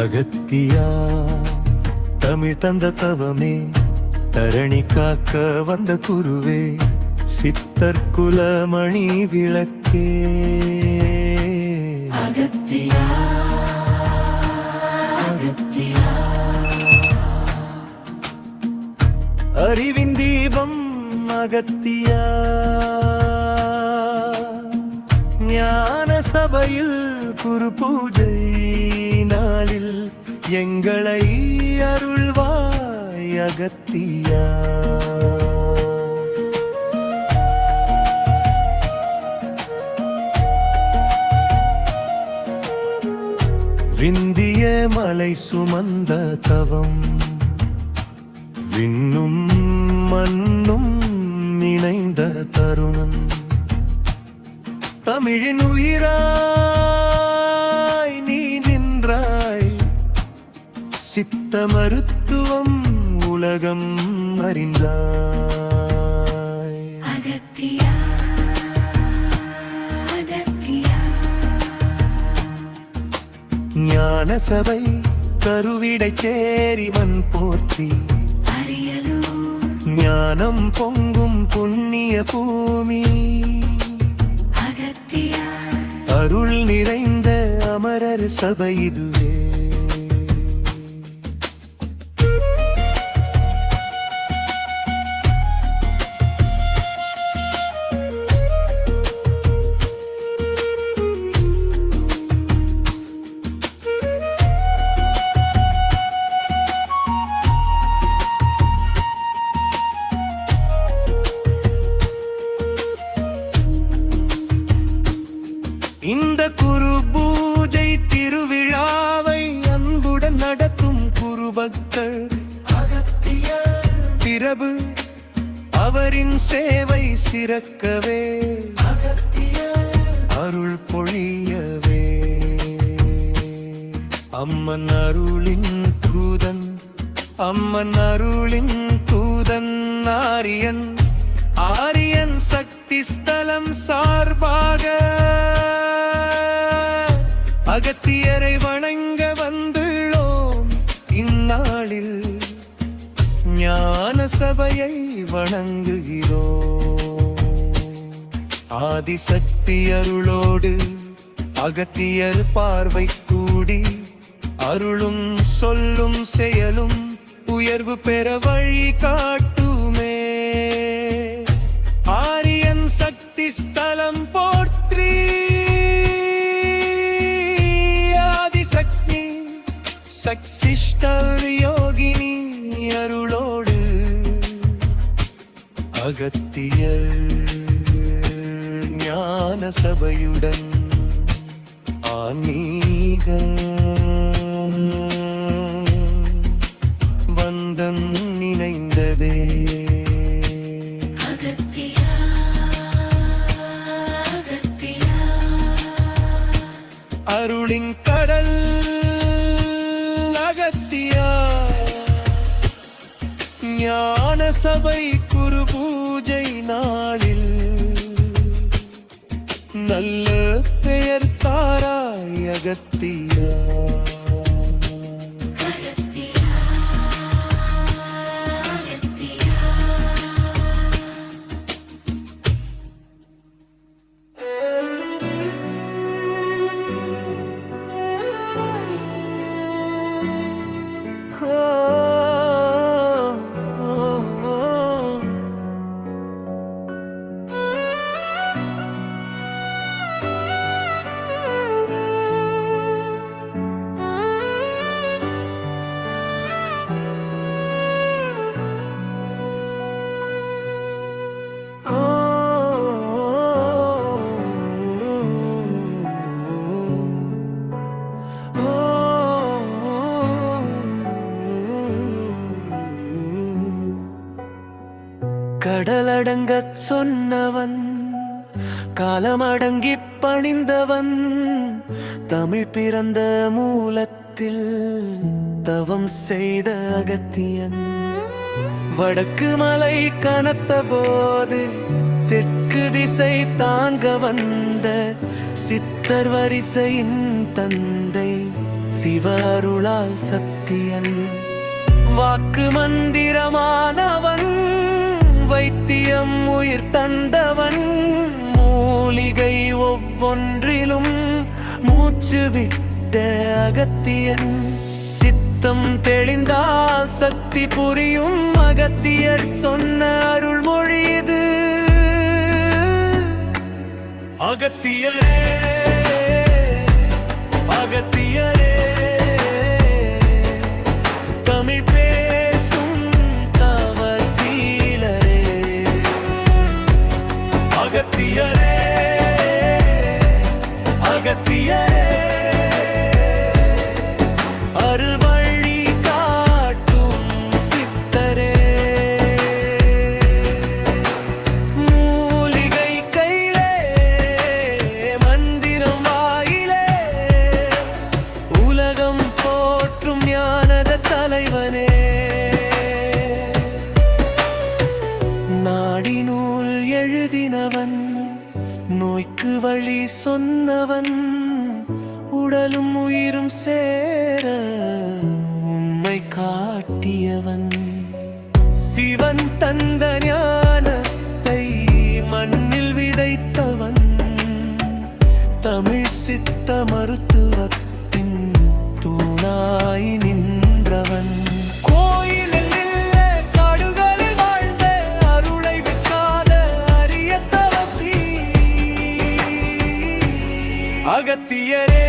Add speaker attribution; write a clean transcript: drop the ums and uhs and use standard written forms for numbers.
Speaker 1: அகத்தியா தமிழ் தந்த தவமே தரணி காக்க வந்த குருவே சித்தர் குலமணி விளக்கே
Speaker 2: அகத்தியா அகத்தியா
Speaker 1: அறிவின் தீபம் அகத்தியா ஞான சபையில் குரு பூஜை நாளில் எங்களை அருள்வாய் அகத்தியா விந்திய மலை சுமந்த தவம் விண்ணும் மண்ணும் இணைந்த தருணம் தமிழின் உயிராய் நீ நின்றாய் சித்த மருத்துவம் உலகம் அறிந்தாய்
Speaker 2: அகத்தியா அகத்தியா
Speaker 1: ஞான சபை கருவிடை சேரிவன் போற்றி
Speaker 2: அரியலூர்
Speaker 1: ஞானம் பொங்கும் புண்ணிய பூமி
Speaker 2: அகத்தியா
Speaker 1: அருள் நிறைந்த அமரர் சபை இதுவே இந்த குரு பூஜை திருவிழாவை அன்புடன் நடத்தும் குரு பக்தர் அகத்தியர் பிரபு அவரின் சேவை சிறக்கவே அகத்தியர் அருள் பொழியவே அம்மன் அருளின் தூதன் அம்மன் அருளின் தூதன் ஆரியன் ஆரியன் சக்தி ஸ்தலம் சார்பாக அகத்தியரை வணங்க வந்துள்ளோம் இந்நாளில் ஞான சபையை வணங்குகிறோம் ஆதிசக்தி அருளோடு அகத்தியர் பார்வை கூடி அருளும் சொல்லும் செயலும் உயர்வு பெற வழி காட்டுமே ஆரியன் சக்தி ஸ்தலம் போற்றி ஆதிசக்தி சக்சிஷ்டர் யோகினி அருளோடு அகத்தியர் ஞான சபையுடன் ஆன்மீக பந்தம் இணைந்ததே
Speaker 2: அகத்தியா அகத்தியா
Speaker 1: அருளின் கடல் அகத்தியா ஞான சபை குரு பூஜை நாளில் நல்ல பெயர் தாராய் அகத்தியா
Speaker 2: அகத்தியா அகத்தியா
Speaker 1: கடலடங்கச் சொன்னவன் காலமடங்கி பணிந்தவன் தமிழ் பிறந்த மூலத்தில் தவம் செய்த அகத்தியன் வடக்கு மலை கனத்த போது தெற்கு திசை தாங்க வந்த சித்தர் வரிசையின் தந்தை சிவ அருளால் சத்தியன் வாக்கு மந்திரமானவன் வைத்தியம் உயிர் தந்தவன் மூலிகை ஒவ்வொன்றிலும் மூச்சு விட்ட அகத்தியன் சித்தம் தெளிந்தால் சக்தி புரியும் அகத்தியர் சொன்ன அருள்மொழி இது அகத்தியரே அகத்தியரே தமிழ் பேசும் தவசீலரே அகத்தியரே அகத்தியரே அருள் வழி காட்டும் சித்தரே மூலிகை கையிலே மந்திரம் வாயிலே உலகம் போற்றும் ஞானத தலைவனே நாடி நூல் எழுதினவன் நோய்க்கு வழி சொன்னவன் உடலும் உயிரும் சேர உண்மை காட்டியவன் சிவன் தந்த ஞானத்தை மண்ணில் விதைத்தவன் தமிழ் சித்த மருத்துவத்தின் தூணாய் நின்றவன் கோயிலில் இல்ல காடுகளில் வாழ்ந்த அருளை விற்காத அரிய தவசி அகத்தியரே